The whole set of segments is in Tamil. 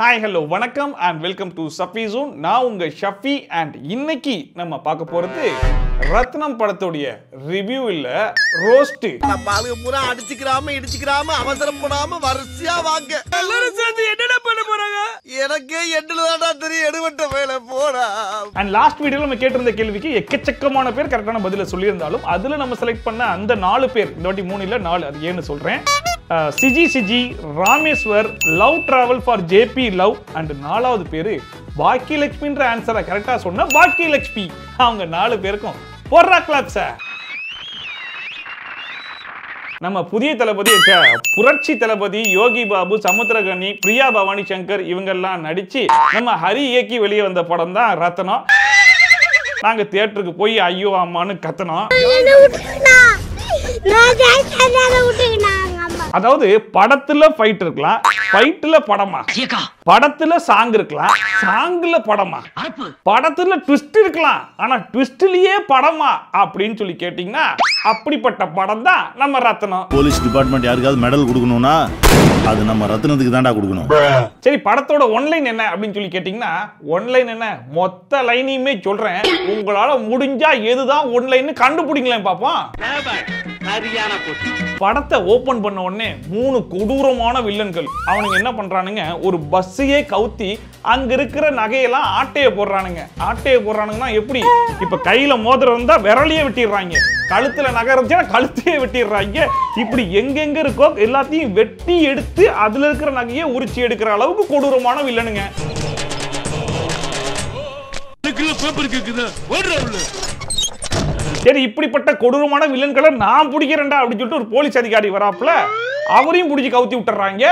Hi, hello, வணக்கம் and welcome to Safi Zone. நான் உங்க ஷஃபி and இன்னைக்கு நம்ம பார்க்க போறது ரத்னம் படத்தோட ரிவ்யூ இல்ல ரோஸ்ட். பாலுங்க பூரா அடிச்சுக்கறாம இடிச்சுக்கறாம அவசரப்படாம வரிசையா வாங்க. எல்லாரும் சேர்ந்து என்னடா பண்ண போறாங்க? எனக்கே என்னடா தெரியும் எடுவட்ட வேலை போடா. And last வீடியோல நம்ம கேட்டிருந்த கேள்விக்கு எக்கச்சக்கமான பேர் கரெக்டான பதில சொல்லியிருந்தாலும் அதுல நம்ம செலக்ட் பண்ண அந்த 4 பேர் இந்த வாட்டி 3 இல்ல 4 அது ஏன்னு சொல்றேன். CG Rameshwar love travel for JP love and 4வது பேரு பாக்கியலட்சுமின்ற ஆன்சரை கரெக்டா சொன்ன பாக்கியலட்சுமி. அவங்க 4 பேருக்கும் போடுறா கிளாப்ஸ். நம்ம புதிய தளபதி புரட்சி தளபதி யோகி பாபு, சமுத்திரகனி, பிரியா பவானி சங்கர் இவங்கெல்லாம் நடிச்சு நம்ம ஹரி இயக்கி வெளியே வந்த படம் தான் ரத்னம். நாங்க தியேட்டருக்கு போய் ஐயோ அம்மான்னு கத்தனோம். அதாவது படத்துல ஃபைட் இருக்கலாம், ஃபைட்ல படமா, படத்துல சாங் இருக்கலாம், சாங்ல படமா, படத்துல ட்விஸ்ட் இருக்கலாம், ஆனா ட்விஸ்ட்லயே படமா அப்படின்னு சொல்லி கேட்டீங்கன்னா அப்படிப்பட்ட படம் தான் நம்ம ரத்னம். போலீஸ் டிபார்ட்மெண்ட் யாருக்காவது மெடல் கொடுக்கணும்னா அது நம்ம ரத்னத்துக்கு தான்டா கொடுக்கணும். சரி, படத்தோட ஒன்லைன் என்ன அப்படின்னு சொல்லி கேட்டீங்கன்னா ஒன்லைன் என்ன, மொத்த லைனையுமே சொல்றேன், உங்களால முடிஞ்சா எதுதான் ஒன்லைன் கண்டுபிடிங்களேன் பாப்போம். படத்தை ஓபன் பண்ண உடனே 3 கொடூரமான வில்லன்கள் அவனுங்க என்ன பண்றானுங்க, ஒரு பஸ்ஸையே கவுத்தி அங்க இருக்கிற நகையெல்லாம் ஆட்டைய போடுறானுங்க. ஆட்டைய போடுறானுங்கன்னா எப்படி, இப்ப கையில மோதிரம் இருந்தா விரலையே வெட்டிடுறாங்க, கழுத்துல நகை இருந்துச்சுன்னா கழுத்தையே வெட்டிடுறாங்க. இப்படி எங்கெங்க இருக்கோ எல்லாத்தையும் வெட்டி எடுத்து அதுல இருக்கிற நகையை உரிச்சு எடுக்கிற அளவுக்கு கொடூரமான வில்லனுங்க. சரி, இப்படிப்பட்ட கொடூரமான வில்லன்களை நான் பிடிக்கிறேன்டா அப்படின்னு சொல்லிட்டு ஒரு போலீஸ் அதிகாரி வராப்புல அவரையும் பிடிச்சி கவுத்தி விட்டுறாங்க.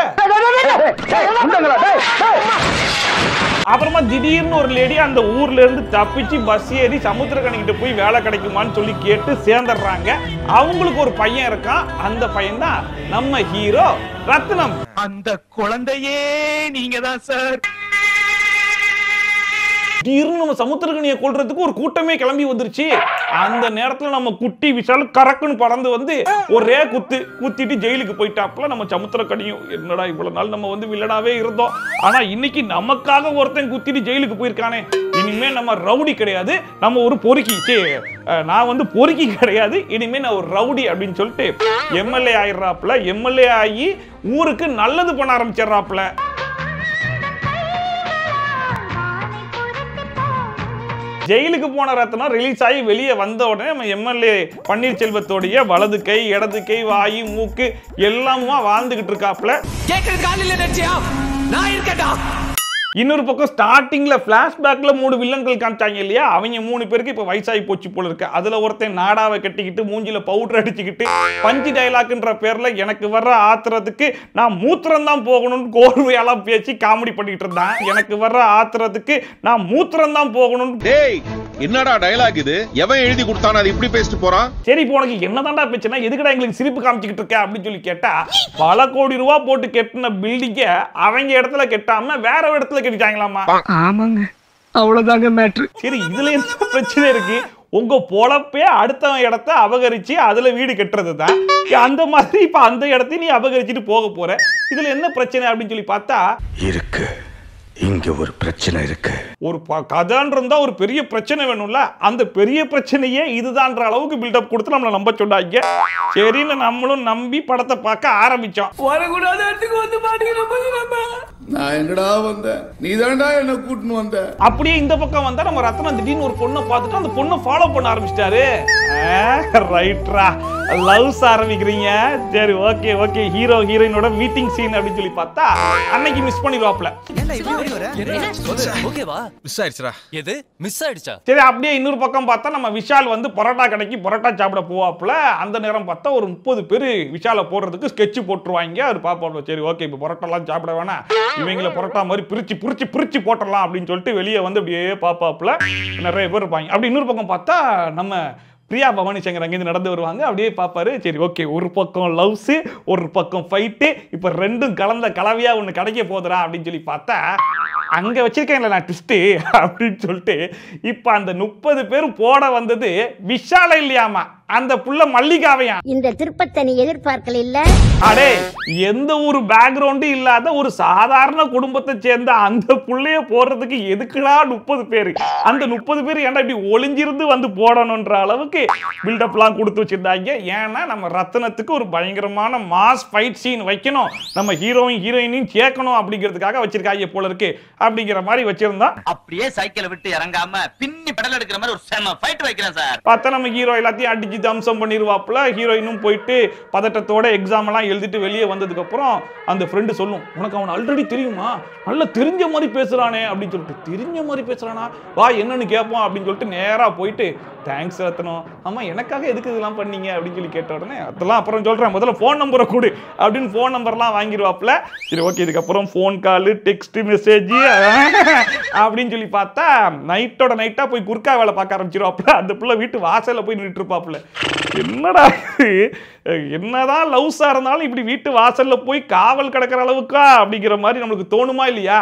அப்புறமா திடீர்னு ஒரு லேடி அந்த ஊர்ல இருந்து தப்பிச்சு பஸ் ஏறி சமுத்திரக்கணிக்கிட்ட போய் வேலை கிடைக்குமான்னு சொல்லி கேட்டு சேர்ந்துடுறாங்க. அவங்களுக்கு ஒரு பையன் இருக்கான், அந்த பையன் தான் நம்ம ஹீரோ ரத்னம். அந்த குழந்தையே நீங்க தான் சார். திடீர்னு நம்ம சமுத்திரக்கனியை கொல்றதுக்கு ஒரு கூட்டமே கிளம்பி வந்துருச்சு. அந்த நேரத்துல நம்ம குட்டி விஷால் கரக்குன்னு பறந்து வந்து ஒரே குத்திட்டு ஜெயிலுக்கு போயிட்டாப்புல நம்ம சமுத்திரக்கனியும். என்னடா இவ்வளவு நாள் நம்ம வந்து வில்லனாவே இருந்தோம், ஆனா இன்னைக்கு நமக்காக ஒருத்தன் குத்திட்டு ஜெயிலுக்கு போயிருக்கானே, இனிமே நம்ம ரவுடி கிடையாது, நம்ம ஒரு பொறுக்கி. நான் வந்து பொறுக்கி கிடையாது, இனிமே நான் ஒரு ரவுடி அப்படின்னு சொல்லிட்டு எம்எல்ஏ ஆயிடுறாப்புல. எம்எல்ஏ ஆகி ஊருக்கு நல்லது பண்ண ஆரம்பிச்சிடறாப்புல. ஜெயிலுக்கு போன ரத்னம் ரிலீஸ் ஆகி வெளியே வந்த உடனே நம்ம எம்எல்ஏ பன்னீர்செல்வத்தோடைய வலது கை, இடது கை, வாய், மூக்கு எல்லாமா வாழ்ந்துகிட்டு இருக்காப்ல. இன்னொரு பக்கம் ஸ்டார்டிங்ல பிளாஷ்பேக்ல 3 வில்லன்கள் காமிச்சாங்க இல்லையா, அவங்க 3 பேருக்கு இப்ப வயசாகி போச்சு போல இருக்கு. அதுல ஒருத்தன் நாடாவை கட்டிக்கிட்டு மூஞ்சில பவுடர் அடிச்சுக்கிட்டு பஞ்சு டைலாக்ன்ற பேர்ல எனக்கு வர்ற ஆத்திரத்துக்கு நான் மூத்திரம் தான் போகணும்னு கோர்வையெல்லாம் பேசி காமெடி பண்ணிட்டு இருந்தான். எனக்கு வர்ற ஆத்திரத்துக்கு நான் மூத்திரம் தான் போகணும். என்னடா டயலாக் இது, எவன் எழுதி கொடுத்தானே அது இப்படி பேசிட்டு போறான். சரி, இப்போ உனக்கு என்னதான்டா பிரச்சனை, எதுக்குடா எங்களுக்கு சிரிப்பு காமிச்சிட்டு இருக்க அப்படின்னு சொல்லி கேட்டா, பல கோடி ரூபாய் போட்டு கட்டின பில்டிங்க அவங்க இடத்துல கட்டாம வேற இடத்துல கட்டிட்டாங்களாமா. ஆமாங்க, அவ்வளவுதாங்க மேட்ரு. சரி, இதுல என்ன பிரச்சனை இருக்கு, உங்க பொழப்பே அடுத்த இடத்த அபகரிச்சு அதுல வீடு கட்டுறது தான். அந்த மாதிரி இப்ப அந்த இடத்தையும் நீ அபகரிச்சுட்டு போக போற, இதுல என்ன பிரச்சனை அப்படின்னு சொல்லி பார்த்தா இருக்கு, இங்க ஒரு பிரச்சனை இருக்கு. ஒரு கதைன்னு இருந்தா ஒரு பெரிய பிரச்சனை வேணும்ல, அந்த பெரிய பிரச்சனையே இதுதான்ற அளவுக்கு பில்டப் கொடுத்து நம்மளை நம்ப சொன்னாங்க. சரின்னு நம்மளும் நம்பி படத்தை பார்க்க ஆரம்பிச்சோம். வரக்கூடாத இடத்துக்கு வந்து நான் எங்கடா வந்தேன், நீ தான்டா என்ன கூட்டின்னு வந்த. அப்படியே இந்த பக்கம் வந்தா நம்ம ரத்னம் திடீர்னு ஒரு பொண்ணை பார்த்துட்டு அந்த பொண்ணை ஃபாலோ பண்ண ஆரம்பிச்சிட்டாரு. ரைட்ரா, லவ்ஸ் ஆரம்பிக்கிறீங்க. சரி, ஓகே ஓகே, ஹீரோ ஹீரோயினோட மீட்டிங் சீன் அப்படின்னு சொல்லி பார்த்தா அன்னைக்கு மிஸ் பண்ணிடுவாப்ல. சரி, அப்படியே இன்னொரு பக்கம் பார்த்தா நம்ம விஷால் வந்து பரோட்டா கடைக்கு பரோட்டா சாப்பிட போவாப்ல. அந்த நேரம் பார்த்தா ஒரு 30 பேர் விஷாலை போடுறதுக்கு ஸ்கெட்ச் போட்டுருவாங்க. அது பாப்பாப்ல. சரி, ஓகே, இப்போ பரோட்டாலாம் சாப்பிட வேணாம், இவங்களை பரோட்டா மாதிரி பிரிச்சு போட்டுடலாம் அப்படின்னு சொல்லிட்டு வெளியே வந்து அப்படியே பாப்பாப்ல நிறைய பேர் இருப்பாங்க. அப்படி இன்னொரு பக்கம் பார்த்தா நம்ம பிரியா பவானி சங்கர் அங்கேருந்து நடந்து வருவாங்க. அப்படியே பார்ப்பாரு. சரி, ஓகே, ஒரு பக்கம் லவ்ஸு, ஒரு பக்கம் ஃபைட்டு, இப்போ ரெண்டும் கலந்த கலவையா ஒன்று கிடைக்க போதுரா அப்படின்னு சொல்லி பார்த்தா அங்கே வச்சிருக்கேன்ல நான் ட்விஸ்ட்டு அப்படின்னு சொல்லிட்டு இப்போ அந்த 30 பேர் போட வந்தது விஷால இல்லையாமா, அந்த புள்ள மல்லிகாவையா. இந்த திருப்பத்தை நீ எதிர்பார்க்கல இல்ல? அடே, எந்த ஒரு பேக்ரவுண்டு இல்லாத ஒரு சாதாரண குடும்பத்தை சேர்ந்த அந்த புள்ளைய போடுறதுக்கு எதுக்குடா 30 பேர்? அந்த 30 பேர் ஏன்டா இப்படி ஒளிஞ்சிருந்து வந்து போடணும்ன்ற அளவுக்கு பில்டப்லாம் கொடுத்து வச்சிருந்தாங்க. ஏன்னா நம்ம ரத்னத்துக்கு ஒரு பயங்கரமான மாஸ் ஃபைட் சீன் வைக்கணும், நம்ம ஹீரோயினையும் சேர்க்கணும் அப்படிங்கிறதுக்காக வச்சிருக்காங்க போல இருக்கு. அப்படிங்கிற மாதிரி வச்சிருந்தா அப்படியே சைக்கிளை விட்டு இறங்காம பின்னி பெடல் எடுக்கிற மாதிரி ஒரு செம ஃபைட் வைக்கிறேன் சார். பார்த்தா நம்ம ஹீரோ எல்லாத்தையும் அடிச்சு தம்சம் பண்ணிடுவாப்புல. ஹீரோயினும் போயிட்டு பதட்டத்தோட எக்ஸாம் எல்லாம் எழுதிட்டு வெளியே வந்ததுக்கு அப்புறம் அந்த ஃப்ரெண்டு சொல்லும், உனக்கு அவன் ஆல்ரெடி தெரியுமா, நல்லா தெரிஞ்ச மாதிரி பேசுறானே அப்படின்னு சொல்லிட்டு. தெரிஞ்ச மாதிரி பேசுறானா, வா என்னன்னு கேட்போம் அப்படின்னு சொல்லிட்டு நேரா போயிட்டு தேங்க்ஸ் ரத்னம், ஆமா எனக்காக எதுக்கு இதெல்லாம் பண்ணீங்க அப்படின்னு சொல்லி கேட்ட உடனே அதெல்லாம் அப்புறம் சொல்றேன், முதல்ல ஃபோன் நம்பரை கொடு அப்படின்னு ஃபோன் நம்பர்லாம் வாங்கிடுவாப்புல. சரி ஓகே, இதுக்கப்புறம் ஃபோன் கால் டெக்ஸ்ட் மெசேஜ் அப்படின்னு சொல்லி பார்த்தா நைட்டோட நைட்டா போய் குறுக்கா வேலை பார்க்க ஆரம்பிச்சிருவாப்புல. அந்த பிள்ளை வீட்டு வாசல்ல போய் நின்றுட்டு இருப்பாப்புல. என்னடா என்னதான் லவ்ஸா இருந்தாலும் இப்படி வீட்டு வாசல்ல போய் காவல் கிடக்கிற அளவுக்கா அப்படிங்கிற மாதிரி நம்மளுக்கு தோணுமா இல்லையா?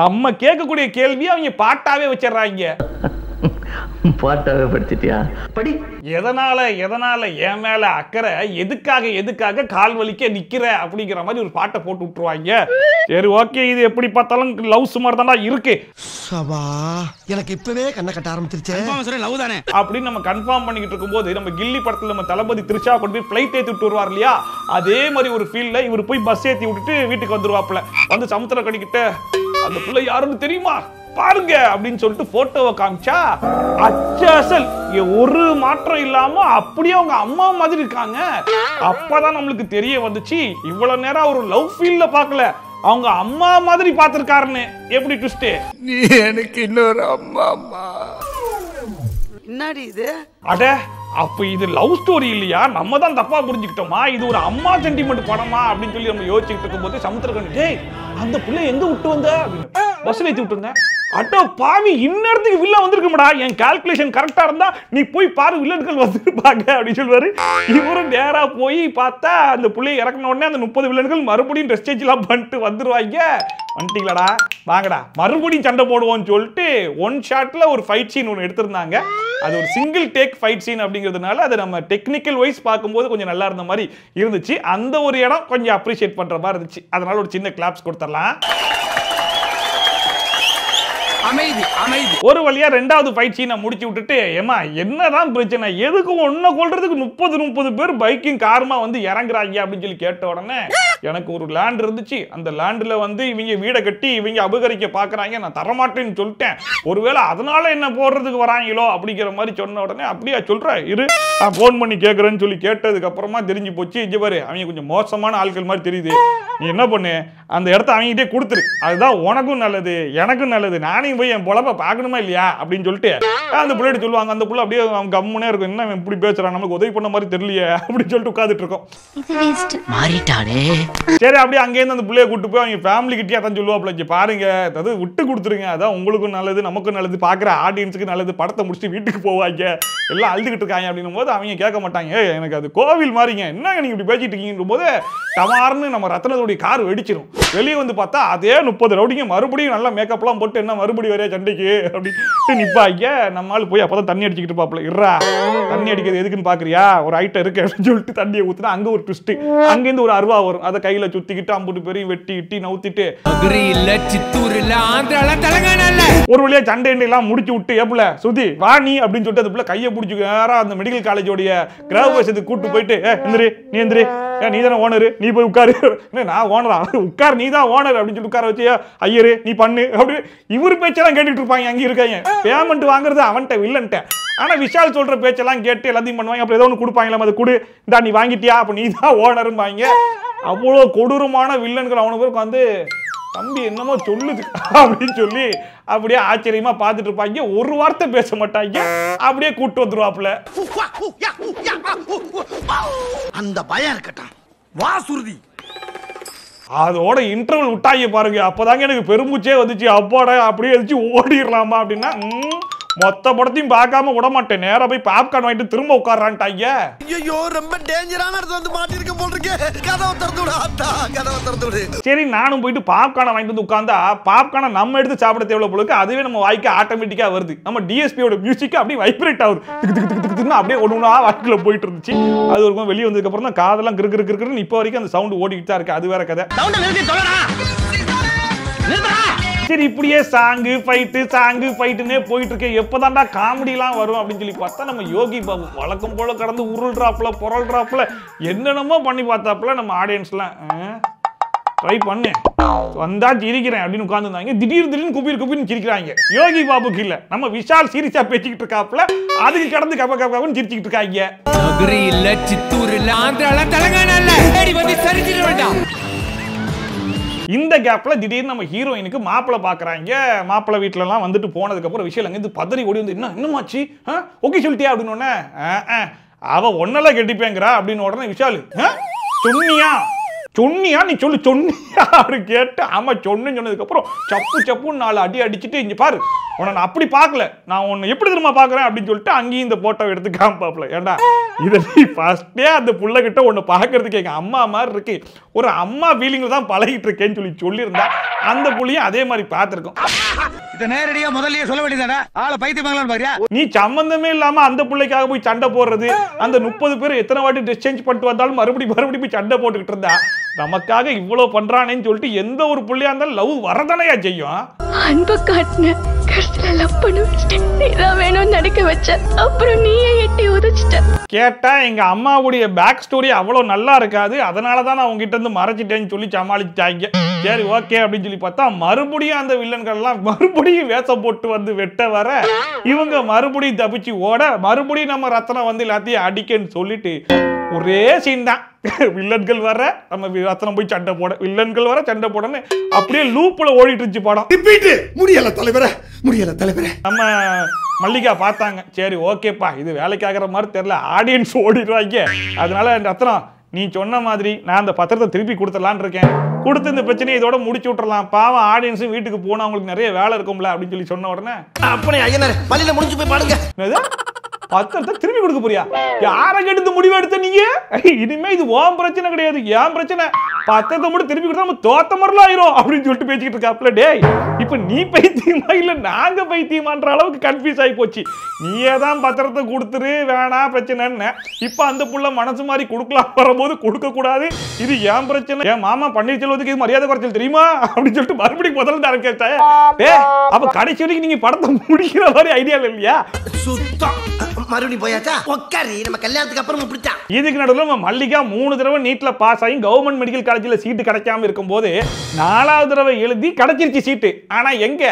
நம்ம கேட்கக்கூடிய கேள்வி அவங்க பாட்டாவே வச்சிடறாங்க. பாட்டாவே படிச்சிட்டியா? படி. எதனால என் மேல அக்கறை, எதுக்காக கால் வலிக்க நிக்கிற அப்படிங்கிற மாதிரி ஒரு பாட்டை போட்டு விட்டுருவாங்க. சரி ஓகே, இது எப்படி பார்த்தாலும் லவ் சுமார் தான்டா இருக்கு. சபா, எனக்கு இப்பவே கண்ணை கட்ட ஆரம்பிச்சிருச்சு. லவ் தானே அப்படின்னு நம்ம கன்ஃபார்ம் பண்ணிக்கிட்டு இருக்கும்போது நம்ம கில்லி படத்துல நம்ம தளபதி த்ரிஷா கொண்டு போய் ஃப்ளைட் ஏத்தி விட்டு வருவார் இல்லையா, அதே மாதிரி ஒரு ஃபீல்ல இவர் போய் பஸ் ஏத்தி விட்டுட்டு வீட்டுக்கு வந்துருவாப்புல. வந்து சமுத்திர கடிக்கிட்ட அந்த பிள்ளை யாருன்னு தெரியுமா பாருங்க அப்படின்னு சொல்லிட்டு போட்டோவை காமிச்சா அச்சல் ஒரு மாற்றம் இல்லாம அப்படியே அவங்க அம்மா மாதிரி இருக்காங்க. அப்பதான் நம்மளுக்கு தெரிய வந்துச்சு, இவ்வளவு நேரம் ஒரு லவ் ஃபீல்ல பார்க்கல, அவங்க அம்மா மாதிரி பார்த்திருக்காருன்னு. எப்படி ட்விஸ்ட்? நீ எனக்கு இன்னொரு அம்மா. என்னடி இது? அட, அப்ப இது லவ் ஸ்டோரி இல்லையா, நம்ம தான் தப்பா புரிஞ்சுக்கிட்டோமா, இது ஒரு அம்மா சென்டிமெண்ட் படமா அப்படின்னு சொல்லி நம்ம யோசிச்சுட்டு இருக்கும்போது சமுத்திரகனி, டேய் அந்த பிள்ளை எங்க விட்டு வந்த அப்படின்னு பஸ்ல ஏத்தி விட்டு வந்தேன். அட்டோ பாவி, இன்னத்துக்கு வில்லன் வந்திருக்கும்டா, என் கால்குலேஷன் கரெக்டா இருந்தா நீ போய் பாரு வில்லன்கள் வந்திருப்பாங்க அப்படின்னு சொல்லுவாரு. இவரும் நேரா போய் பார்த்தா அந்த புள்ளையை இறக்கின உடனே அந்த 30 வில்லன்கள் மறுபடியும் ட்ரெஸ் சேஞ்ச் எல்லாம் பண்ணிட்டு வந்துருவாங்க. வந்துட்டீங்களாடா வாங்கடா மறுபடியும் சண்டை போடுவோம்னு சொல்லிட்டு ஒன் ஷாட்ல ஒரு ஃபைட் சீன் ஒன்று எடுத்திருந்தாங்க. அது ஒரு சிங்கிள் டேக் ஃபைட் சீன் அப்படிங்கிறதுனால அதை நம்ம டெக்னிக்கல் வைஸ் பார்க்கும்போது கொஞ்சம் நல்லா இருந்த மாதிரி இருந்துச்சு. அந்த ஒரு இடம் கொஞ்சம் அப்ரிஷியேட் பண்ற மாதிரி இருந்துச்சு. அதனால ஒரு சின்ன கிளாப்ஸ் கொடுத்துடலாம். அமைதி. ஒரு வழியா ரெண்டாவது ஃபைட் சீனை முடிச்சு விட்டுட்டு, ஏமா என்னதான் பிரச்சனை, எதுக்கு ஒன்ன கொல்றதுக்கு 30 பேர் பைக்கிங் காருமா வந்து இறங்குறாங்க அப்படின்னு சொல்லி கேட்ட உடனே எனக்கு ஒரு லேண்ட் இருந்துச்சு, அந்த லேண்ட்ல வந்து இவங்க வீடை கட்டி இவங்க அபகரிக்க பாக்குறாங்க, நான் தரமாட்டேன்னு சொல்லிட்டேன், ஒருவேளை அதனால என்ன போடுறதுக்கு வராங்களோ அப்படிங்கிற மாதிரி சொன்ன உடனே அப்படியா சொல்ற இரு நான் போன் பண்ணி கேட்கறேன்னு சொல்லி கேட்டதுக்கு அப்புறமா தெரிஞ்சு போச்சு, இங்க பாரு அவங்க கொஞ்சம் மோசமான ஆட்கள் மாதிரி தெரியுது, நீ என்ன பண்ணு அந்த இடத்த அவங்ககிட்டே கொடுத்துரு, அதுதான் உனக்கும் நல்லது எனக்கும் நல்லது, நானே போய் என் பொழப்ப பார்க்கணுமா இல்லையா அப்படின்னு சொல்லிட்டு அந்த பிள்ளைகிட்ட சொல்லுவாங்க. அந்த பிள்ளை அப்படியே அவங்க கம்முனே இருக்கும், என்ன இப்படி பேசுறான் நமக்கு உதவி பண்ண மாதிரி தெரியலையே அப்படின்னு சொல்லிட்டு உட்காந்துட்டு இருக்கோம். சரி அப்படியே அங்கேருந்து அந்த பிள்ளைய கூட்டு போய் அவங்க ஃபேமிலி கிட்டே அதான் சொல்லுவாப்ல, பாருங்க அதாவது விட்டு கொடுத்துருங்க, அதான் உங்களுக்கும் நல்லது நமக்கும் நல்லது, பார்க்குற ஆடியன்ஸுக்கு நல்லது, படத்தை முடிச்சுட்டு வீட்டுக்கு போவாங்க எல்லாம் அழுதுகிட்டு இருக்காங்க அப்படின்னும் போது அவங்க கேட்க மாட்டாங்க, எனக்கு அது கோவில் மாதிரிங்க, என்னங்க நீங்க இப்படி பேசிட்டு இருக்கீங்கன்ற போது டமார்னு நம்ம ரத்னத்தோடைய கார் வெடிச்சிடும். வெளியே வந்து பார்த்தா அதே 30 ரவுடிங்க மறுபடியும் நல்லா மேக்கப்லாம் போட்டு என்ன மறுபடியும் வரையா சண்டைக்கு அப்படின்ட்டு நிப்பாங்க. நம்மளால போய் அப்பதான் தண்ணி அடிச்சுக்கிட்டு பாப்பல, இருறா தண்ணி அடிக்கிறது எதுக்குன்னு பாக்குறியா, ஒரு ஐட்டம் இருக்கு அப்படின்னு சொல்லிட்டு தண்ணியை ஊத்துனா அங்க ஒரு ட்விஸ்ட், அங்கேருந்து ஒரு அருவா வரும், அதை கையில சுத்திக்கிட்டு அம்புட்டு பேரையும் வெட்டி இட்டி நவுத்திட்டு ஒரு வழியா சண்டை எல்லாம் முடிச்சு விட்டு ஏப்புல சுதி வா நீ அப்படின்னு சொல்லிட்டு அது கையை பிடிச்சி நேரா அந்த மெடிக்கல் காலேஜோடைய கிராஜுவேஷனுக்கு கூட்டு போயிட்டு எந்திரி நீ எந்திரி, நீ தானே ஓனரு நீ போய் உட்காரு, நான் ஓனரா உட்கார் நீ தான் ஓனர் அப்படின்னு சொல்லி உட்கார வச்சு ஐயரு நீ பண்ணு அப்படி இவரு பேச்செல்லாம் கேட்டுட்டு இருப்பாங்க. அங்கே இருக்காங்க பேமெண்ட் வாங்குறது அவன்கிட்ட வில்லன்ட்ட, ஆனா விஷால் சொல்ற பேச்செல்லாம் கேட்டு எல்லாத்தையும் பண்ணுவாங்க. அப்புறம் ஏதோ ஒன்று கொடுப்பாங்களா, அதை கொடு இந்தா நீ வாங்கிட்டியா அப்ப நீ தான் ஓனரும்பாங்க. அவ்வளோ கொடூரமான வில்லன்கள் அவனுக்கு பேருக்கு வந்து தம்பி என்னமோ சொல்லுது அப்படின்னு சொல்லி அப்படியே ஆச்சரியமா பார்த்துட்டு இருப்பாங்க. ஒரு வார்த்தை பேச மாட்டாங்க, அப்படியே கூட்டு வந்துருவாப்புல. அந்த பயம் இருக்கட்டும் வா சுருதி. அதோட இன்டர்வல் விட்டாங்க பாருங்க, அப்பதாங்க எனக்கு பெருமூச்சே வந்துச்சு, அப்பாடா அப்படியே எதிர்த்து ஓடிடலாமா அப்படின்னா மொத்த படத்தையும் பார்க்காம விட மாட்டேன், நேரா போய் பாப்கார்ன் வாங்கிட்டு திரும்ப உட்கார்றான்ட்டாங்க. ஐயோ ரொம்ப டேஞ்சரான இடத்துல வந்து மாட்டிருக்க போல் இருக்கே. கதவை திறந்து விடு ஆத்தா, கதவை திறந்து விடு. சரி நானும் போயிட்டு பாப்கார்னை வாங்கிட்டு வந்து உட்கார்ந்தா பாப்கார்னை நம்ம எடுத்து சாப்பிட தேவையில்ல போல இருக்கு. அதுவே நம்ம வாய்க்கு ஆட்டோமேட்டிக்கா வருது. நம்ம டிஎஸ்பியோட மியூசிக் அப்படியே வைப்ரேட் ஆகுது. அப்படியே ஒண்ணுனா வாய்க்குள்ள போயிட்டு இருந்துச்சு. அது ஒரு வெளியே வந்ததுக்கு அப்புறம் தான் காதெல்லாம் கிறுகிறுன்னு இப்போ வரைக்கும் அந்த சவுண்ட் ஓடிக்கிட்டு தான் இருக்கு. அது வேற கதை. சரி இப்படியே சாங்கு ஃபைட்டுன்னே போயிட்டு இருக்கேன். எப்பதான்டா காமெடிலாம் வரும் அப்படின்னு சொல்லி பார்த்தா நம்ம யோகி பாபு வழக்கம் போல கடந்து உருள்றாப்புல புரள்றாப்புல என்னென்னமோ பண்ணி பார்த்தாப்புல நம்ம ஆடியன்ஸ்லாம் ட்ரை பண்ணேன் வந்தா சிரிக்கிறேன் அப்படின்னு உட்காந்துருந்தாங்க. திடீர்னு குபீர்னு சிரிக்கிறாங்க. யோகி பாபுக்கு இல்ல, நம்ம விஷால் சீரியஸா பேசிக்கிட்டு இருக்காப்புல அதுக்கு கடந்து கப்பன்னு சிரிச்சுக்கிட்டு இருக்காங்க. சித்தூர் இல்ல ஆந்திரால தெலுங்கானா இல்ல வந்து சரிஞ்சிட வேண்டாம். இந்த கேப்ல திடீர்னு நம்ம ஹீரோயினுக்கு மாப்பிள்ளை பாக்குறாங்க. மாப்பிள்ளை வீட்டுல எல்லாம் வந்துட்டு போனதுக்கு அப்புறம் விஷயம் அங்கிருந்து பதறி ஓடி வந்து என்னமாச்சு ஓகே சொல்லிட்டியா அப்படின்னு உடனே அவ ஒன்னெல்லாம் கெட்டிப்பேங்கிறா அப்படின்னு உடனே விஷாலு சொன்னியா நீ சொல்லு சொன்னியா அப்படின்னு கேட்டு ஆமா சொன்னதுக்கு அப்புறம் சப்புன்னு 4 அடி அடிச்சுட்டு இங்க பாரு உன்னை நான் அப்படி பார்க்கல, நான் உன்னை எப்படி திரும்ப பாக்குறேன் அப்படின்னு சொல்லிட்டு அங்கேயும் இந்த போட்டோ எடுத்து காமிப்பாப்ல. ஏண்டா இதை நீ ஃபர்ஸ்டே அந்த புள்ள கிட்ட உன்னை பாக்குறதுக்கு எங்க அம்மா மாதிரி இருக்கு, ஒரு அம்மா ஃபீலிங்ல தான் பழகிட்டு இருக்கேன்னு சொல்லியிருந்தா அந்த புள்ளையும் அதே மாதிரி பார்த்திருக்கும். இத நேரடியா முதல்லயே சொல்ல வேண்டியதானே, ஆளை பைத்தியமாங்களான்னு பாரியா? நீ சம்பந்தமே இல்லாம அந்த பிள்ளைக்காக போய் சண்டை போடுறது, அந்த 30 பேர் எத்தனை வாட்டி ட்ரெஸ் சேஞ்ச் பண்ணிட்டு வந்தாலும் மறுபடியும் போய் சண்டை போட்டுக்கிட்டு இருந்தா நமக்காக இவ்வளவு பண்றானேன்னு சொல்லிட்டு எந்த ஒரு புள்ளையா இருந்தாலும் லவ் வரதானையா செய்யும். அன்பு காட்டின கடைசியில லவ் பண்ண வச்சிட்டேன், நீதான் வேணும்னு நினைக்க வச்ச, அப்புறம் நீயே எட்டி உதச்சிட்ட. கேட்டா எங்க அம்மாவுடைய பேக் ஸ்டோரி அவ்வளவு நல்லா இருக்காது, அதனாலதான் நான் உங்ககிட்ட இருந்து மறைச்சிட்டேன்னு சொல்லி சமாளிச்சாங்க. சரி ஓகே அப்படின்னு சொல்லி பார்த்தா மறுபடியும் அந்த வில்லன்கள்லாம் மறுபடியும் வேஷம் போட்டு வந்து வெட்ட வர இவங்க மறுபடியும் தப்பிச்சு ஓட மறுபடியும் நம்ம ரத்னம் வந்து எல்லாத்தையும் அடிக்கன்னு சொல்லிட்டு ஒரே சீன் தான். வில்லன்கள் வர நம்ம ரத்னம் போய் சண்டை போட, வில்லன்கள் வர சண்டை போடன்னு அப்படியே லூப்ல ஓடிட்டு இருந்துச்சு படம். முடியல தலைவரே. நம்ம மல்லிகா பார்த்தாங்க, சரி ஓகேப்பா இது வேலைக்கு ஆகிற மாதிரி தெரியல, ஆடியன்ஸ் ஓடிடுவாங்க, அதனால ரத்னம் நீ சொன்ன மாதிரி நான் அந்த பத்திரத்தை திருப்பி கொடுத்துடலான்னு இருக்கேன், கொடுத்து இந்த பிரச்சனையை இதோட முடிச்சு விட்டுறலாம், பாவம் ஆடியன்ஸும் வீட்டுக்கு போனா அவங்களுக்கு நிறைய வேலை இருக்கும்ல அப்படின்னு சொல்லி சொன்ன உடனே அப்பனே ஐயனாரே பள்ளியில முடிஞ்சு போய் பாருங்க. பத்திரத்தை திருப்பி கொடுக்க போறியா? யாரை எடுத்து முடிவு எடுத்த நீங்க? இனிமே இது ஓம் பிரச்சனை கிடையாது, ஏன் பிரச்சனை, பத்திரத்தை மட்டும் திருப்பி கொடுத்தா நம்ம தோத்த மரலாம் ஆயிரும் அப்படின்னு சொல்லிட்டு பேசிக்கிட்டு இருக்காப்ல. டேய் இப்ப நீ பைத்தியமா இல்ல நாங்க பைத்தியமான்ற அளவுக்கு கன்ஃபியூஸ் ஆகி போச்சு. நீயே தான் பத்திரத்தை கொடுத்துரு வேணா பிரச்சனைன்னு, இப்ப அந்த புள்ள மனசு மாதிரி கொடுக்கலாம் வரும்போது கொடுக்க கூடாது, இது ஏன் பிரச்சனை, என் மாமா பன்னீர்செல்வத்துக்கு இது மரியாதை குறைச்சல் தெரியுமா அப்படின்னு சொல்லிட்டு மறுபடியும் முதல்ல ஆரம்பிச்சா. அப்ப கடைசி வரைக்கும் நீங்க படத்தை முடிக்கிற மாதிரி ஐடியா இல்லையா? சுத்தம் மறுபடியும் போயாச்சா உட்காரி நம்ம கல்யாணத்துக்கு அப்புறம் இப்படித்தான். இதுக்கு நடுவில் நம்ம மல்லிகா 3 தடவை நீட்ல பாஸ் ஆகி கவர்மெண்ட் மெடிக்கல் காலேஜ்ல சீட்டு கிடைக்காம இருக்கும்போது 4வது தடவை எழுதி கிடைச்சிருச்சு சீட்டு. ஆனா எங்க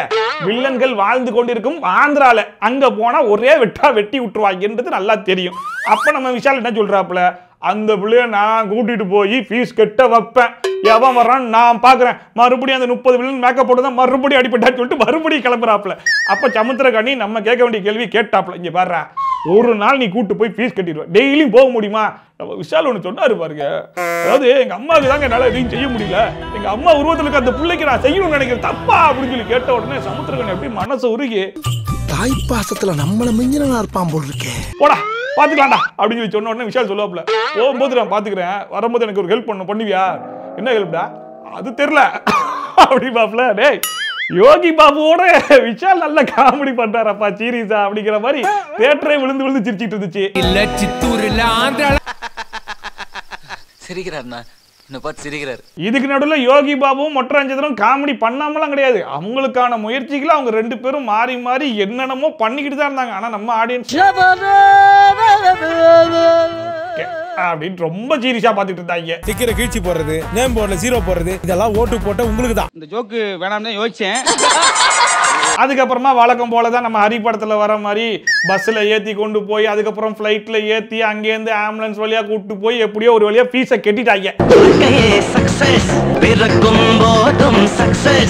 வில்லன்கள் வாழ்ந்து கொண்டிருக்கும் ஆந்திரால, அங்க போனா ஒரே வெட்டி விட்டுருவாங்கன்றது நல்லா தெரியும். அப்ப நம்ம விஷால் என்ன சொல்றாப்புல, அந்த பிள்ளைய நான் கூட்டிட்டு போய் ஃபீஸ் கட்ட வைப்பேன், எவன் வர்றான் நான் பாக்குறேன், மறுபடியும் அந்த 30 வில்லன் மேக்கப் போட்டு தான் மறுபடியும் அடிப்பட்டான்னு சொல்லிட்டு மறுபடியும் கிளம்புறாப்புல. அப்ப சமுத்திரகனி நம்ம கேட்க வேண்டிய கேள்வி கேட்டாப்ல, இங்க பாரு ஒரு நாள் நீ கூட்டு போய் ஃபீஸ் கட்டிடுவ, டெய்லியும் போக முடியுமா? நம்ம விஷால் ஒன்று சொன்னாரு பாருங்க, அதாவது எங்க அம்மாவுக்கு தாங்க என்னால எதையும் செய்ய முடியல, எங்க அம்மா உருவத்துல அந்த பிள்ளைக்கு நான் செய்யணும்னு நினைக்கிறேன் தப்பா அப்படின்னு சொல்லி கேட்ட உடனே சமுத்திரகனி எப்படி மனசு உருகி தாய்ப்பாசத்துல நம்மள மிஞ்சினா இருப்பான் போல் இருக்கே, போடா பாத்துக்கலாம்டா அப்படின்னு சொல்லி சொன்ன உடனே விஷால் சொல்லுவாப்ல, போகும்போது நான் பாத்துக்கிறேன், வரும்போது எனக்கு ஒரு ஹெல்ப் பண்ணுவியா? என்ன ஹெல்ப்டா? அது தெரியல அப்படிப்பாப்ல. டேய் யோகி பாபுவோட விஷால் நல்ல காமெடி பண்றாரப்பா சீரியஸா அப்படிங்கிற மாதிரி தியேட்டரே விழுந்து சிரிச்சிட்டு இருந்துச்சு. இல்ல சித்தூர் இல்ல ஆந்திரால சிரிக்கிறாருண்ணா, என்ன பார்த்து சிரிக்கிறாரு. இதுக்கு நடுவில் யோகி பாபுவும் மொட்டை அஞ்சதரும் காமெடி பண்ணாமலாம் கிடையாது, அவங்களுக்கான முயற்சிகளை அவங்க 2 பேரும் மாறி என்னென்னமோ பண்ணிக்கிட்டு தான் இருந்தாங்க. ஆனா நம்ம ஆடியன்ஸ் அப்படின்னு ரொம்ப சீரியஸா பாத்துட்டு இருந்தாங்க. டிக்கெட் கீழ்ச்சி போடுறது, நேம் போர்டுல 0 போடுறது, இதெல்லாம் ஓட்டு போட்ட உங்களுக்கு தான். இந்த ஜோக்கு வேணாம்னு யோசிச்சேன். அதுக்கப்புறமா வழக்கம் போலதான் நம்ம ஹரி படத்துல வர மாதிரி பஸ்ல ஏத்தி கொண்டு போய் அதுக்கப்புறம் பிளைட்ல ஏத்தி அங்கேருந்து ஆம்புலன்ஸ் வழியா கூட்டு போய் எப்படியோ ஒரு வழியா ஃபீஸை கட்டிட்டாங்க.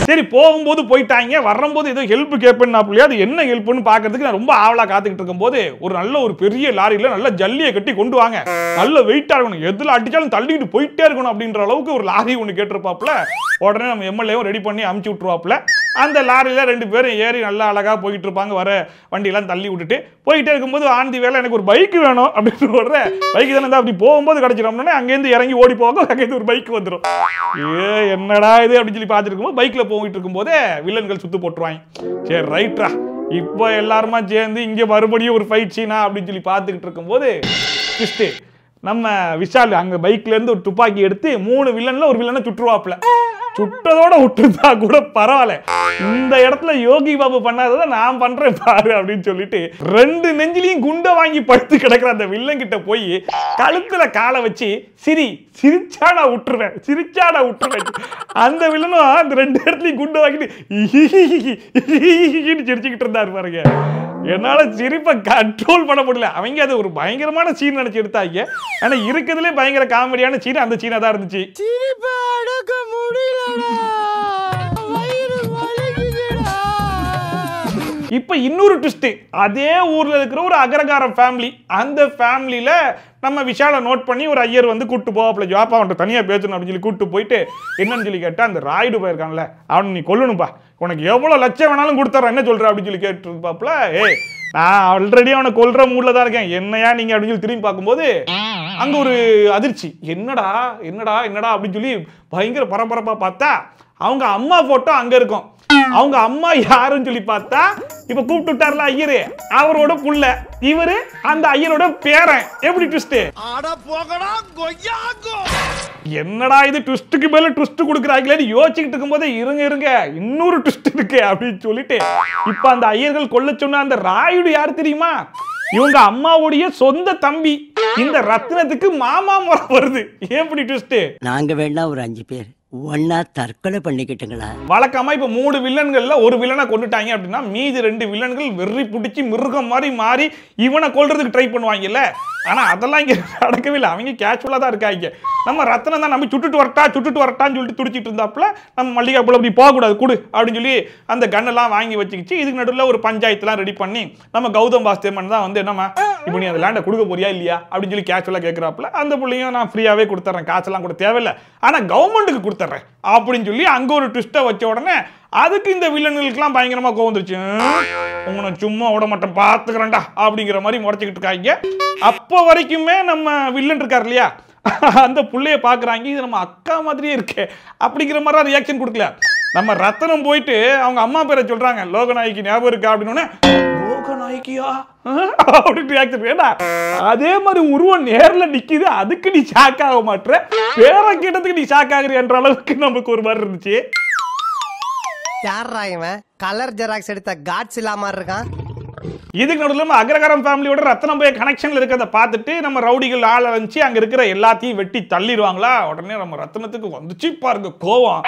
சரி போகும்போது போயிட்டாங்க, வரும்போது ஏதோ ஹெல்ப் கேட்பேன்னாப்லையா, அது என்ன ஹெல்ப்னு பாக்கிறதுக்கு நான் ரொம்ப ஆவலா காத்துக்கிட்டு இருக்கும் போது ஒரு பெரிய லாரியில நல்ல ஜல்லியை கட்டி கொண்டு வாங்க, நல்ல வெயிட்டா இருக்கணும், எதுல அடிச்சாலும் தள்ளிட்டு போயிட்டே இருக்கணும் அப்படின்ற அளவுக்கு ஒரு லாரி ஒண்ணு கேட்டிருப்பாப்ல. உடனே நம்ம எம்எல்ஏவும் ரெடி பண்ணி அமுச்சு விட்டுருவாப்ல. அந்த லாரியில 2 பேரும் ஏறி நல்லா அழகா போயிட்டு இருப்பாங்க. வர வண்டியெல்லாம் தள்ளி விட்டுட்டு போயிட்டே இருக்கும்போது ஆண்டி வேலை எனக்கு ஒரு பைக் வேணும் அப்படின்னு சொல்ற. பைக் தானே அப்படி போகும்போது கிடைச்சிடும். அங்கேருந்து இறங்கி ஓடி போவாங்க. அங்கேருந்து ஒரு பைக் வந்துடும். என்னடா இது அப்படின்னு சொல்லி பார்த்துட்டு இருக்கும்போது பைக்ல போயிட்டு இருக்கும்போதே வில்லன்கள் சுத்து போட்டுருவாங்க. சரி ரைட்ரா, இப்போ எல்லாருமா சேர்ந்து இங்கே மறுபடியும் ஒரு ஃபைட் சீனா அப்படின்னு சொல்லி பார்த்துக்கிட்டு இருக்கும்போது நம்ம விஷால் அங்கே பைக்ல இருந்து ஒரு துப்பாக்கி எடுத்து 3 வில்லன்ல ஒரு வில்லனை சுற்றுவாப்புல. சுட்டதோட விட்டுருந்தா கூட பரவாயில்ல, இந்த இடத்துல யோகி பாபு பண்ணாததை நான் பண்றேன் பாரு அப்படின்னு சொல்லிட்டு 2 நெஞ்சிலையும் குண்டை வாங்கி படுத்து கிடக்குற அந்த வில்லன் கிட்ட போய் கழுத்துல காலை வச்சு சிரிச்சா நான் விட்டுருவேன். அந்த வில்லனும் அந்த 2 இடத்துலையும் குண்டை வாங்கிட்டு சிரிச்சுக்கிட்டு இருந்தாரு பாருங்க. என்னால சிரிப்பை கண்ட்ரோல் பண்ண முடியல. அவங்க அது ஒரு பயங்கரமான சீன் நினைச்சு எடுத்தாங்க. ஆனா இருக்கிறதுலே பயங்கர காமெடியான சீன் அந்த சீனா தான் இருந்துச்சு. சிரிப்பை அடக்க முடியலடா, வயிறு வலிக்குதுடா. இப்ப இன்னொரு ட்விஸ்ட். அதே ஊர்ல இருக்கிற ஒரு அகரகாரம் ஃபேமிலி, அந்த ஃபேமிலியில நம்ம விஷாலை நோட் பண்ணி ஒரு ஐயர் வந்து கூட்டு போவாப்ல. ஜாப்பா அவன்கிட்ட தனியா பேசணும் அப்படின்னு சொல்லி கூட்டு போயிட்டு என்னன்னு சொல்லி கேட்டா, அந்த ராய்டு போயிருக்கான்ல அவனை நீ கொல்லணும்பா, உனக்கு எவ்வளவு லட்சம் வேணாலும் கொடுத்துறேன், என்ன சொல்ற அப்படின்னு சொல்லி கேட்டு இருப்பாப்ல. நான் ஆல்ரெடி அவனை கொல்ற மூட்ல தான் இருக்கேன், என்னையா நீங்க அப்படின்னு சொல்லி திரும்பி பார்க்கும்போது அங்க ஒரு அதிர்ச்சி. என்னடா அப்படின்னு சொல்லி பயங்கர பரபரப்பா பார்த்தா அவங்க அம்மா போட்டோ அங்க இருக்கும். அவங்க அம்மா யாருன்னு சொல்லி பார்த்தா இப்ப கூப்பிட்டு விட்டார்ல ஐயரு, அவரோட புள்ள, இவரு அந்த ஐயரோட பேரன். எப்படி ட்விஸ்ட்? என்னடா இது ட்விஸ்டுக்கு மேல ட்விஸ்ட் கொடுக்குறாங்களே யோசிச்சுக்கிட்டு இருக்கும்போது இருங்க இன்னொரு ட்விஸ்ட் இருக்கு அப்படின்னு சொல்லிட்டு இப்ப அந்த ஐயர்கள் கொல்ல சொன்ன அந்த ராயுடு யாரு தெரியுமா? இவங்க அம்மாவுடைய சொந்த தம்பி. இந்த ரத்னத்துக்கு மாமா முறை வருது. எப்படி ட்விஸ்ட்? நாங்க வேணா ஒரு 5 பேர் ஒன்னா தற்கொலை பண்ணிக்கிட்டுங்களா? வழக்கமா இப்ப 3 வில்லன்கள்ல ஒரு வில்லனை கொண்டுட்டாங்க அப்படின்னா மீதி 2 வில்லன்கள் வெறி பிடிச்சி மிருகம் மாதிரி மாறி இவனை கொல்றதுக்கு ட்ரை பண்ணுவாங்கல்ல. ஆனா அதெல்லாம் இங்க நடக்கவே இல்லை. அவங்க கேஷுவலா தான் இருக்காங்க. நம்ம ரத்னம் தான் நம்ம சுட்டுட்டு வரட்டான்னு சொல்லிட்டு துடிச்சிட்டு இருந்தாப்புல. நம்ம மல்லிகா போல அப்படி போகக்கூடாது கொடு அப்படின்னு சொல்லி அந்த கண்ணெல்லாம் வாங்கி வச்சுக்கிச்சு. இதுக்கு நடுவில் ஒரு பஞ்சாயத்துலாம் ரெடி பண்ணி நம்ம கௌதம் வாசுதேவன் தான் வந்து என்னம்மா இப்போ நீ அந்த லேண்டை கொடுக்க போறியா இல்லையா அப்படின்னு சொல்லி கேஷுவலாக கேட்குறாப்புல. அந்த பிள்ளையும் நான் ஃப்ரீயாகவே கொடுத்துட்றேன், காசெல்லாம் கூட தேவையில்லை, ஆனால் கவர்மெண்ட்டுக்கு கொடுத்துட்றேன் அப்படின்னு சொல்லி அங்கே ஒரு ட்விஸ்ட்டை வச்ச உடனே அதுக்கு இந்த வில்லன்களுக்கெல்லாம் பயங்கரமாக கோவம் வந்துருச்சு. உங்களை சும்மா விட மாட்டேன் பார்த்துக்கிறேன்டா அப்படிங்கிற மாதிரி முறைச்சிக்கிட்டு இருக்காங்க. அப்போ வரைக்குமே நம்ம வில்லன் இருக்கார் இல்லையா, அந்த புள்ளைய பார்க்குறாங்க, இது நம்ம அக்கா மாதிரியே இருக்கே அப்படிங்கிற மாதிரி ரியாக்ஷன் கொடுக்கல. நம்ம ரத்தனம் போயிட்டு அவங்க அம்மா பேரை சொல்றாங்க, லோகநாயகி ஞாபகம் இருக்கா அப்படின்னு. லோகநாயகியா அப்படின்னு ரியாக்ஷன். ஏன்னா அதே மாதிரி உருவம் நேர்ல நிக்குது, அதுக்கு நீ ஷாக் ஆக மாட்டேற, பேரை கேட்டதுக்கு நீ ஷாக் ஆகுறியன்ற அளவுக்கு நமக்கு ஒரு மாதிரி இருந்துச்சு. யாரா இவன் கலர் ஜெராக்ஸ் எடுத்த காட்ஸ் இல்லாம இருக்கான்? இதுக்கு நடுவில் அக்ரகாரம் ஃபேமிலியோட ரத்னம் போய் கனெக்ஷன்ல இருக்கிறத பார்த்துட்டு நம்ம ரவுடிகள் ஆள் அழைச்சி அங்க இருக்கிற எல்லாத்தையும் வெட்டி தள்ளிடுவாங்களா. உடனே நம்ம ரத்னத்துக்கு வந்துச்சு பாருங்க கோவம்.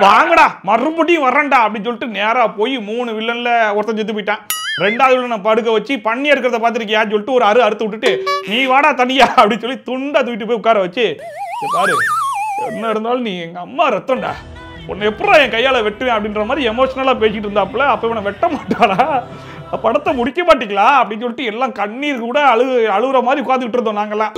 வாங்கடா மறுபடியும் வரேன்டா அப்படின்னு சொல்லிட்டு நேரா போய் 3 வில்லன்ல ஒருத்தன் செத்து போயிட்டான். 2வது வில்லனை படுக்க வச்சு பண்ணி இருக்கிறத பார்த்துருக்கியான்னு சொல்லிட்டு ஒரு அறுத்து விட்டுட்டு நீ வாடா தனியா அப்படின்னு சொல்லி துண்டா தூக்கிட்டு போய் உட்கார வச்சு, பாரு என்ன இருந்தாலும் நீ எங்க அம்மா ரத்தம்டா, உன்னை எப்படா என் கையால வெட்டுவேன் அப்படின்ற மாதிரி எமோஷனலா பேசிட்டு இருந்தாப்புல. அப்ப இவனை வெட்ட மாட்டாளா, படத்தை முடிக்க மாட்டீங்களா அப்படின்னு சொல்லிட்டு எல்லாம் கண்ணீர் கூட அழுகுற மாதிரி உட்காந்துக்கிட்டு இருந்தோம் நாங்கெல்லாம்.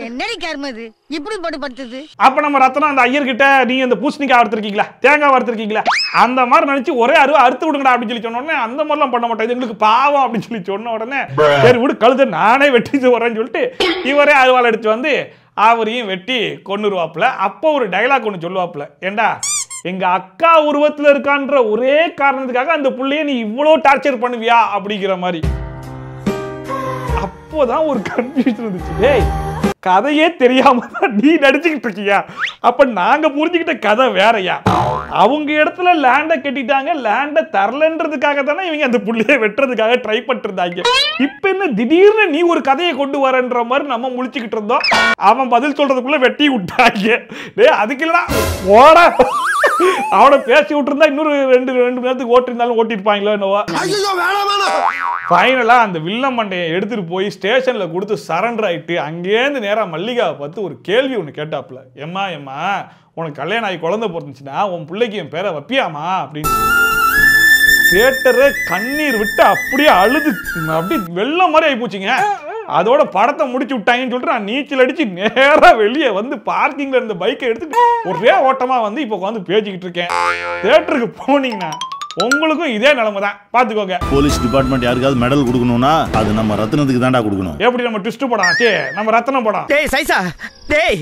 என்னடி கர்மது இப்படி போட்டு படுத்துது. அப்ப நம்ம ரத்னம் அந்த ஐயர்கிட்ட நீங்க இந்த பூசணிக்காய் வறுத்திருக்கீங்களா, தேங்காய் வறுத்திருக்கீங்களா, அந்த மாதிரி நினைச்சு ஒரே அறுத்து விடுங்கடா அப்படின்னு சொல்லி சொன்ன உடனே அந்த மாதிரிலாம் பண்ண மாட்டேன், இது எங்களுக்கு பாவம் அப்படின்னு சொல்லி சொன்ன உடனே சரி விடு கழுத நானே வெட்டிட்டு வரேன்னு சொல்லிட்டு இவரே அருவாள் எடுத்து வந்து அவரையும் வெட்டி கொன்னுருவாப்புல. அப்போ ஒரு டைலாக் ஒன்று சொல்லுவாப்புல, ஏண்டா எங்க அக்கா உருவத்துல இருக்கான்ற ஒரே காரணத்துக்காக அந்த புள்ளைய நீ இவ்வளவு டார்ச்சர் பண்ணுவியா அப்படிங்கிற மாதிரி. அப்போதான் ஒரு கன்ஃபியூஷன் இருந்துச்சு. டேய் கதையே தெரியாம தான் நீ நடிச்சுக்கிட்டு இருக்கியா, அப்ப நாங்க புரிஞ்சுக்கிட்ட கதை வேறையா? அவங்க இடத்துல லேண்டை கட்டிட்டாங்க, லேண்டை தரலன்றதுக்காக தானே இவங்க அந்த புள்ளைய வெட்டுறதுக்காக ட்ரை பண்ணிட்டு இருந்தாங்க. இப்ப என்ன திடீர்னு நீ ஒரு கதையை கொண்டு வரன்ற மாதிரி நம்ம முழிச்சுக்கிட்டு இருந்தோம். அவன் பதில் சொல்றதுக்குள்ள வெட்டி விட்டாங்க. டேய் அதுக்கு இல்லடா ஓட அவனை பேசி விட்டுருந்தா இன்னொரு 2 மணி நேரத்துக்கு ஓட்டிருந்தாலும் ஓட்டிருப்பாங்களோ என்னவோ. ஃபைனலா அந்த வில்லம் மண்டையை எடுத்துட்டு போய் ஸ்டேஷன்ல கொடுத்து சரண்டர் ஆயிட்டு அங்கேருந்து நேரா மல்லிகாவை பார்த்து ஒரு கேள்வி ஒன்று கேட்டாப்புல, எம்மா உனக்கு கல்யாணம் ஆகி குழந்தை பிறந்துச்சுன்னா உன் பிள்ளைக்கு என் பேரை வைப்பியாமா அப்படின்னு. தியேட்டரை கண்ணீர் விட்டு அப்படியே அழுது அப்படி வெள்ளம் மாதிரி ஆகி போச்சுங்க. அதோட படத்தை முடிச்சு விட்டாங்கன்னு சொல்லிட்டு நான் நீச்சல் அடிச்சு நேரா வெளியே வந்து பார்க்கிங்ல இருந்த பைக்கை எடுத்துட்டு ஒரே ஓட்டமா வந்து இப்போ வந்து பேசிக்கிட்டு இருக்கேன். தியேட்டருக்கு போனீங்கன்னா உங்களுக்கும் இதே நிலைமை தான், பாத்துக்கோங்க. போலீஸ் டிபார்ட்மெண்ட் யாருக்காவது மெடல் கொடுக்கணும்னா அது நம்ம ரத்னத்துக்கு தான்டா கொடுக்கணும். எப்படி நம்ம ட்விஸ்ட் படம் ஆச்சே, நம்ம ரத்னம் படம். டேய் சைசா, டேய்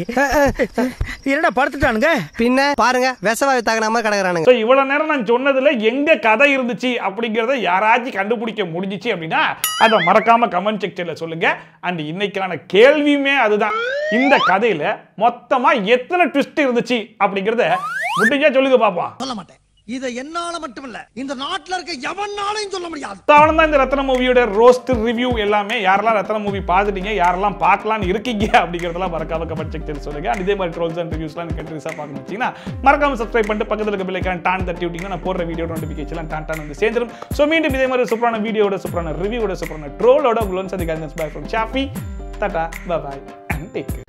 என்னடா படுத்துட்டானுங்க? பின்ன பாருங்க விஷவாயு தாங்கினாம கிடக்குறானுங்க. இவ்வளவு நேரம் நான் சொன்னதுல எங்க கதை இருந்துச்சு அப்படிங்கறத யாராச்சும் கண்டுபிடிக்க முடிஞ்சிச்சு அப்படின்னா அதை மறக்காம கமெண்ட் செக்ஷன்ல சொல்லுங்க. அண்ட் இன்னைக்கான கேள்வியுமே அதுதான், இந்த கதையில மொத்தமா எத்தனை ட்விஸ்ட் இருந்துச்சு அப்படிங்கறத முடிஞ்சா சொல்லுங்க பாப்போம். சொல்ல மாட்டேன். இதை என்னால மட்டுமல்ல இந்த நாட்டுல இருக்க எவனாலையும் சொல்ல முடியாது. தான் இந்த ரத்ன மூவியோட ரோஸ்ட் ரிவ்யூ எல்லாமே. யாரெல்லாம் ரத்ன மூவி பார்த்துட்டீங்க, யாரெல்லாம் பார்க்கலான்னு இருக்கீங்க அப்படிங்கிறதெல்லாம் மறக்காம கமெண்ட் செக்ஷன் சொல்லுங்க. இதே மாதிரி ட்ரோல்ஸ் அண்ட் ரிவ்யூஸ்லாம் கண்டினியூஸா பார்க்கணும் வச்சீங்கன்னா மறக்காம சப்ஸ்கிரைப் பண்ணிட்டு பக்கத்துல இருக்க பெல் ஐகான் டான் தட்டி விட்டீங்கன்னா நான் போடுற வீடியோ நோட்டிஃபிகேஷன் டான் வந்து சேர்ந்துடும். ஸோ மீண்டும் இதே மாதிரி சூப்பரான வீடியோட, சூப்பரான ரிவ்யூவோட, சூப்பரான ட்ரோலோட உங்களோட சந்திக்காத bye from Shafi. Tata bye bye and take care.